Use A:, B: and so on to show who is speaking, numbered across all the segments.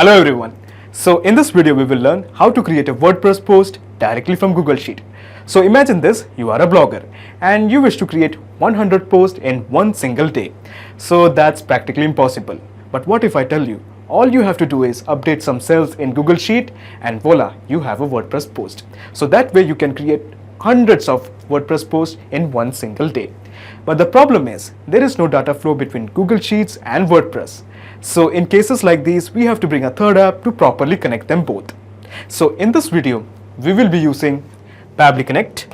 A: Hello everyone. So in this video we will learn how to create a WordPress post directly from Google Sheet. So imagine this, you are a blogger and you wish to create 100 posts in one single day. So that's practically impossible. But what if I tell you, all you have to do is update some cells in Google Sheet and voila, you have a WordPress post. So that way you can create hundreds of WordPress posts in one single day. But the problem is, there is no data flow between Google Sheets and WordPress. So in cases like these, we have to bring a third app to properly connect them both. So in this video, we will be using Pabbly Connect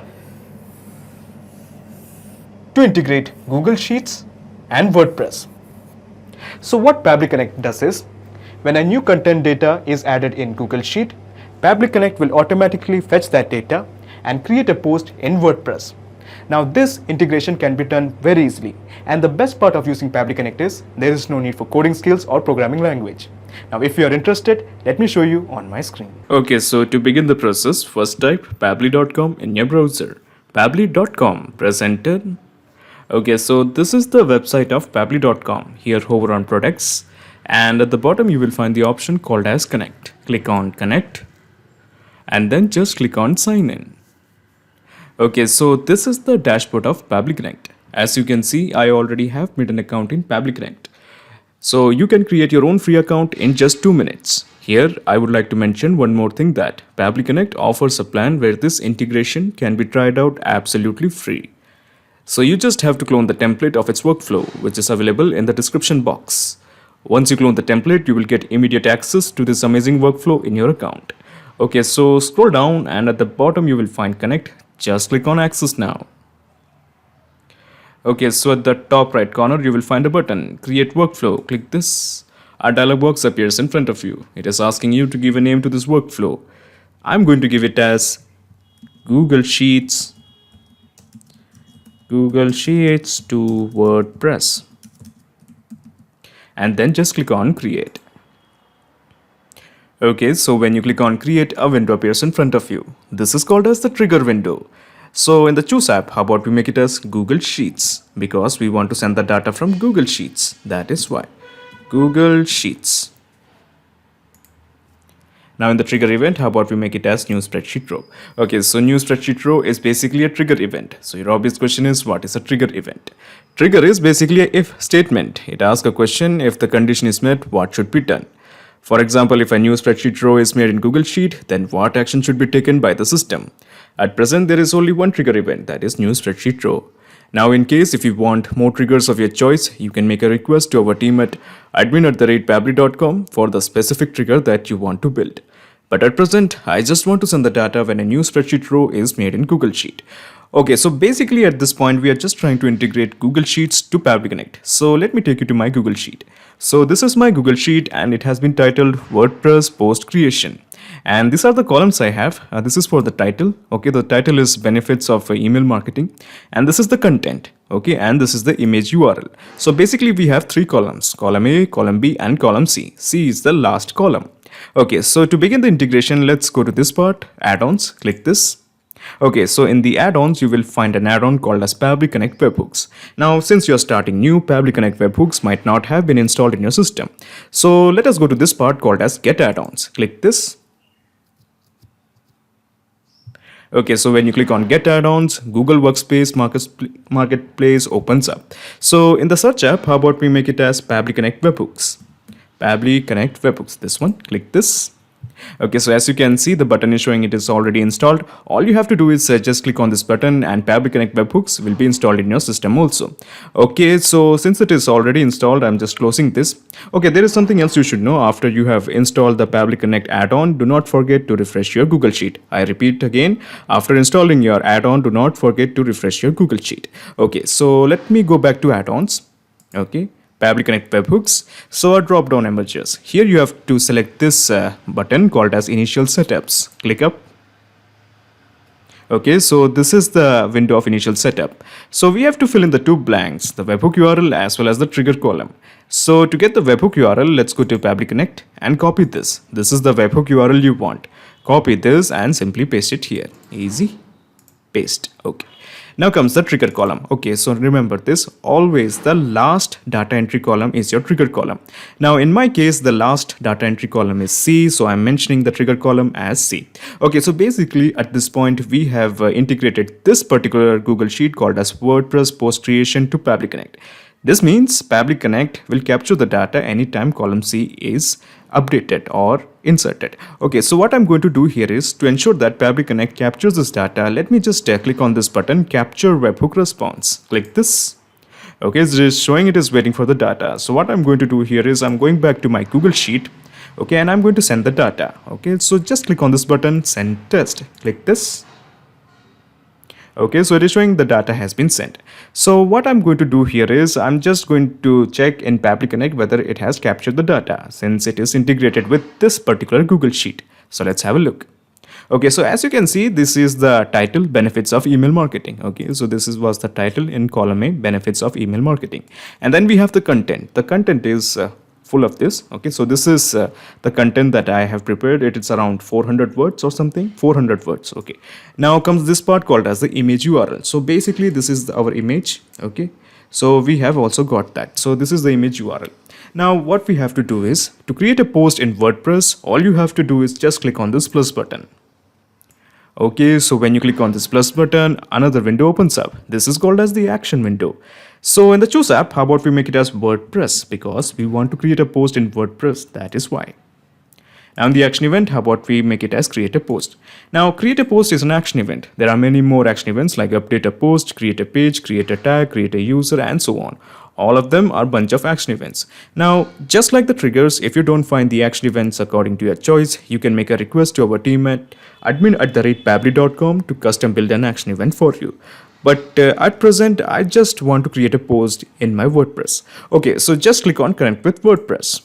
A: to integrate Google Sheets and WordPress. So what Pabbly Connect does is, when a new content data is added in Google Sheet, Pabbly Connect will automatically fetch that data and create a post in WordPress. Now this integration can be done very easily, and the best part of using Pabbly Connect is there is no need for coding skills or programming language. Now if you are interested, let me show you on my screen.
B: Okay, so to begin the process, first type pabbly.com in your browser. Pabbly.com, press enter. Okay, so this is the website of pabbly.com. Here hover on products, and at the bottom you will find the option called as connect. Click on connect and then just click on sign in. Okay, so this is the dashboard of Pabbly Connect. As you can see, I already have made an account in Pabbly Connect. So you can create your own free account in just 2 minutes. Here, I would like to mention one more thing, that Pabbly Connect offers a plan where this integration can be tried out absolutely free. So you just have to clone the template of its workflow, which is available in the description box. Once you clone the template, you will get immediate access to this amazing workflow in your account. Okay, so scroll down and at the bottom you will find connect. Just click on access now. Okay, so at the top right corner you will find a button, create workflow. Click this. A dialog box appears in front of you. It is asking you to give a name to this workflow. I'm going to give it as Google Sheets to WordPress. And then just click on create. Okay, so when you click on create, a window appears in front of you. This is called as the trigger window. So in the choose app, how about we make it as Google Sheets, because we want to send the data from Google Sheets. That is why. Google Sheets. Now in the trigger event, how about we make it as new spreadsheet row? Okay, so new spreadsheet row is basically a trigger event. So your obvious question is, what is a trigger event? Trigger is basically a if statement. It asks a question, if the condition is met, what should be done? For example, if a new spreadsheet row is made in Google Sheet, then what action should be taken by the system? At present, there is only one trigger event, that is new spreadsheet row. Now, in case if you want more triggers of your choice, you can make a request to our team at admin@pabbly.com for the specific trigger that you want to build. But at present, I just want to send the data when a new spreadsheet row is made in Google Sheet. Okay, so basically at this point, we are just trying to integrate Google Sheets to Pabbly Connect. So let me take you to my Google Sheet. So this is my Google Sheet and it has been titled WordPress Post Creation. And these are the columns I have. This is for the title. Okay, the title is benefits of email marketing. And this is the content. Okay, and this is the image URL. So basically we have 3 columns, column A, column B and column C. C is the last column. Okay, so to begin the integration, let's go to this part, add-ons, click this. Okay, so in the add-ons, you will find an add-on called as Pabbly Connect Webhooks. Now, since you're starting new, Pabbly Connect Webhooks might not have been installed in your system. So let us go to this part called as Get Add-ons. Click this. Okay, so when you click on Get Add-ons, Google Workspace Marketplace opens up. So in the search app, how about we make it as Pabbly Connect Webhooks? Pabbly Connect Webhooks, this one, click this. Okay, so as you can see, the button is showing it is already installed. All you have to do is just click on this button and Pabbly Connect Webhooks will be installed in your system also. Okay, so since it is already installed, I'm just closing this. Okay, there is something else you should know. After you have installed the Pabbly Connect add-on, do not forget to refresh your Google Sheet. I repeat again, after installing your add-on, do not forget to refresh your Google Sheet. Okay, so let me go back to add-ons. Okay. Pabbly Connect Webhooks. So a drop down emerges. Here you have to select this button called as Initial Setups. Click up. Okay, so this is the window of initial setup. So we have to fill in the 2 blanks, the webhook URL as well as the trigger column. So to get the webhook URL, let's go to Pabbly Connect and copy this. This is the webhook URL you want. Copy this and simply paste it here. Easy. Paste. Okay. Now comes the trigger column. Okay, so remember this, always the last data entry column is your trigger column. Now in my case, the last data entry column is C, so I'm mentioning the trigger column as C. Okay, so basically at this point we have integrated this particular Google Sheet called as WordPress post creation to Pabbly Connect. This means Pabbly Connect will capture the data anytime column C is updated or inserted. Okay, so what I'm going to do here is to ensure that Pabbly Connect captures this data. Let me just click on this button, capture webhook response. Click this. Okay, it's just showing it is waiting for the data. So what I'm going to do here is I'm going back to my Google Sheet. Okay, and I'm going to send the data. Okay, so just click on this button, send test. Click this. Okay, so it is showing the data has been sent. So what I'm going to do here is I'm just going to check in Pabbly Connect whether it has captured the data since it is integrated with this particular Google Sheet. So let's have a look. Okay, so as you can see, this is the title, benefits of email marketing. Okay, so this was the title in column A, benefits of email marketing. And then we have the content. The content is full of this. Okay, so this is the content that I have prepared. It is around 400 words or something, 400 words. Okay, now comes this part called as the image URL. So basically this is our image. Okay, so we have also got that. So this is the image URL. Now what we have to do is to create a post in WordPress, all you have to do is just click on this plus button. Okay, so when you click on this plus button, another window opens up. This is called as the action window. So in the choose app, how about we make it as WordPress, because we want to create a post in WordPress, that is why. Now in the action event, how about we make it as create a post. Now create a post is an action event. There are many more action events like update a post, create a page, create a tag, create a user, and so on. All of them are a bunch of action events. Now, just like the triggers, if you don't find the action events according to your choice, you can make a request to our team at admin@pabbly.com to custom build an action event for you. But at present, I just want to create a post in my WordPress. Okay, so just click on connect with WordPress.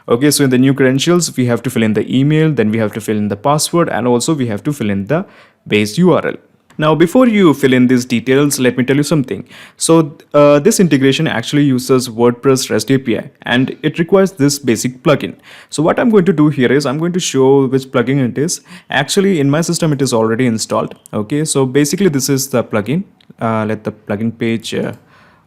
B: Okay, so in the new credentials, we have to fill in the email, then we have to fill in the password, and also we have to fill in the base URL. Now, before you fill in these details, let me tell you something. So this integration actually uses WordPress REST API and it requires this basic plugin. So what I'm going to do here is I'm going to show which plugin it is. Actually, in my system, it is already installed. Okay, so basically this is the plugin. Let the plugin page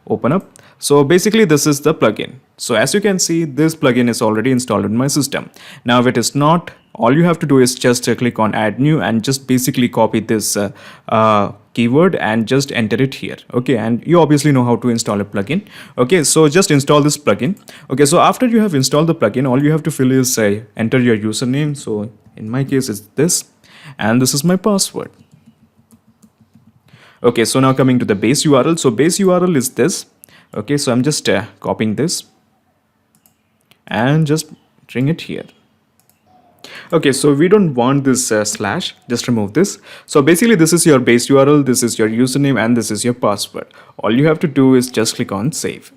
B: open up. So basically this is the plugin. So as you can see, this plugin is already installed in my system. Now if it is not, all you have to do is just click on add new and just basically copy this keyword and just enter it here. Okay, and you obviously know how to install a plugin. Okay, so just install this plugin. Okay, so after you have installed the plugin, all you have to fill is enter your username. So in my case it's this, and this is my password. Okay, so now coming to the base URL. So base URL is this. Okay, so I'm just copying this and just bring it here. Okay, so we don't want this slash, just remove this. So basically this is your base URL, this is your username, and this is your password. All you have to do is just click on save.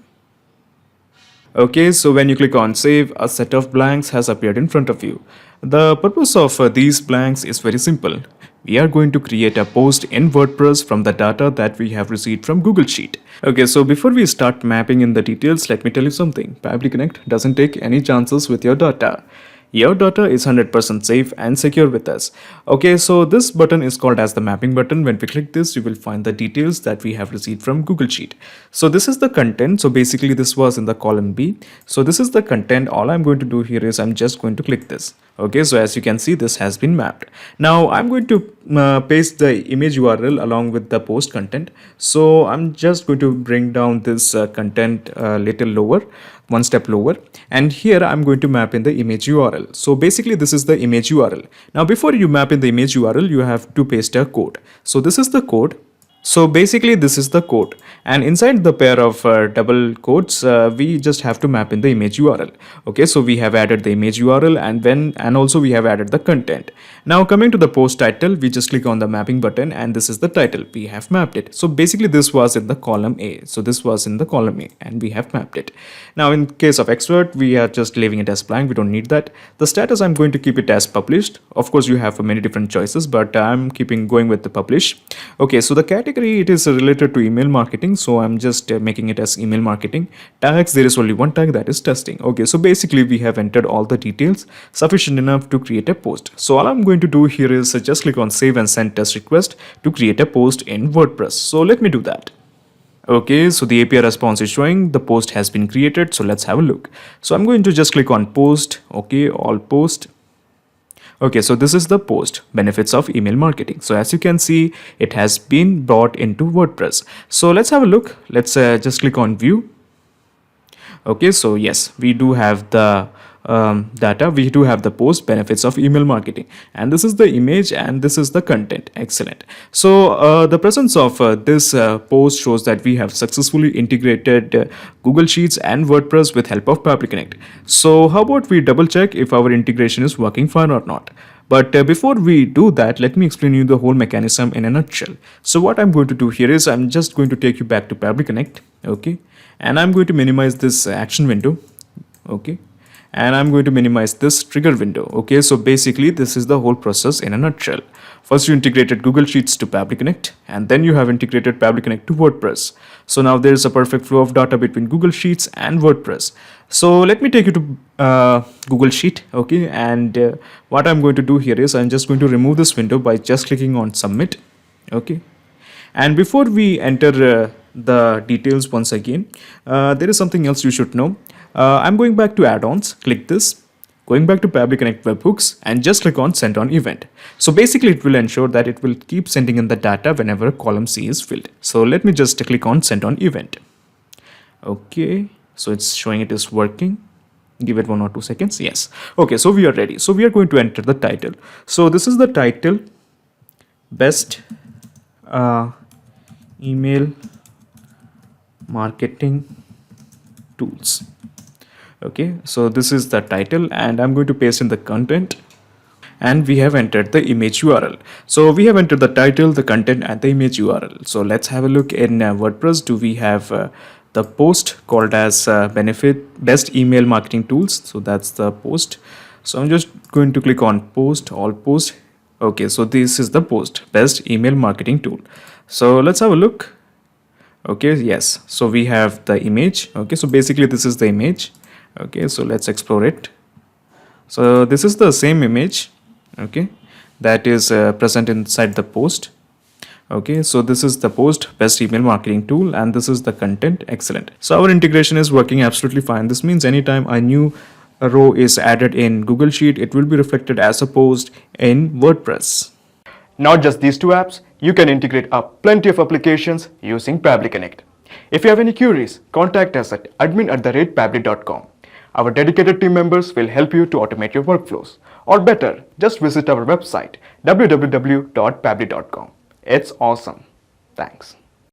B: Okay, so when you click on save, a set of blanks has appeared in front of you. The purpose of these blanks is very simple. We are going to create a post in WordPress from the data that we have received from Google Sheet. Okay, so before we start mapping in the details, let me tell you something. Pabbly Connect doesn't take any chances with your data. Your data is 100% safe and secure with us. Okay, so this button is called as the mapping button. When we click this, you will find the details that we have received from Google Sheet. So this is the content. So basically this was in the column B. So this is the content. All I'm going to do here is I'm just going to click this. Okay, so as you can see, this has been mapped. Now I'm going to paste the image URL along with the post content. So I'm just going to bring down this content a little lower, one step lower, and here I'm going to map in the image URL. So basically this is the image URL. Now before you map in the image URL, you have to paste a code. So this is the code. So basically this is the code, and inside the pair of double quotes, we just have to map in the image URL. Okay, so we have added the image URL and also we have added the content. Now coming to the post title, we just click on the mapping button and this is the title. We have mapped it. So basically this was in the column A. So this was in the column A and we have mapped it. Now in case of expert, we are just leaving it as blank. We don't need that. The status, I'm going to keep it as published. Of course, you have many different choices, but I'm going with the publish. Okay, so the category category, it is related to email marketing, so I'm just making it as email marketing. Tags, there is only one tag, that is testing. Okay, so basically we have entered all the details sufficient enough to create a post. So all I'm going to do here is just click on save and send test request to create a post in WordPress. So let me do that. Okay, so the API response is showing the post has been created. So let's have a look. So I'm going to just click on post. Okay, all post. Okay, so this is the post, benefits of email marketing. So as you can see, it has been brought into WordPress. So let's have a look. Let's just click on view. Okay, so yes, we do have the data, we do have the post, benefits of email marketing, and this is the image and this is the content. Excellent. So the presence of this post shows that we have successfully integrated Google Sheets and WordPress with help of Pabbly Connect. So how about we double check if our integration is working fine or not. But before we do that, let me explain you the whole mechanism in a nutshell. So what I'm going to do here is I'm just going to take you back to Pabbly Connect. Okay, and I'm going to minimize this action window. Okay, and I'm going to minimize this trigger window. Okay, so basically this is the whole process in a nutshell. First you integrated Google Sheets to Pabbly Connect, and then you have integrated Pabbly Connect to WordPress. So now there is a perfect flow of data between Google Sheets and WordPress. So let me take you to Google Sheet. Okay, and what I'm going to do here is I'm just going to remove this window by just clicking on submit. Okay, and before we enter the details once again, there is something else you should know. I'm going back to add-ons, click this, going back to Pabbly Connect webhooks, and just click on send on event. So basically it will ensure that it will keep sending in the data whenever column C is filled. So let me just click on send on event. Okay, so it's showing it is working. Give it 1 or 2 seconds. Yes. Okay, so we are ready. So we are going to enter the title. So this is the title, best email marketing tools. Okay, so this is the title, and I'm going to paste in the content, and we have entered the image URL. So we have entered the title, the content, and the image URL. So let's have a look in WordPress. Do we have the post called as best email marketing tools? So that's the post. So I'm just going to click on post, all post. Okay, so this is the post, best email marketing tool. So let's have a look. Okay, yes, so we have the image. Okay, so basically this is the image. Okay, so let's explore it. So this is the same image, okay, that is present inside the post. Okay, so this is the post, best email marketing tool, and this is the content. Excellent. So our integration is working absolutely fine. This means anytime a new row is added in Google Sheet, it will be reflected as a post in WordPress.
A: Not just these two apps, you can integrate up plenty of applications using Pabbly Connect. If you have any queries, contact us at admin@pabbly.com. Our dedicated team members will help you to automate your workflows. Or better, just visit our website www.pabbly.com. It's awesome. Thanks.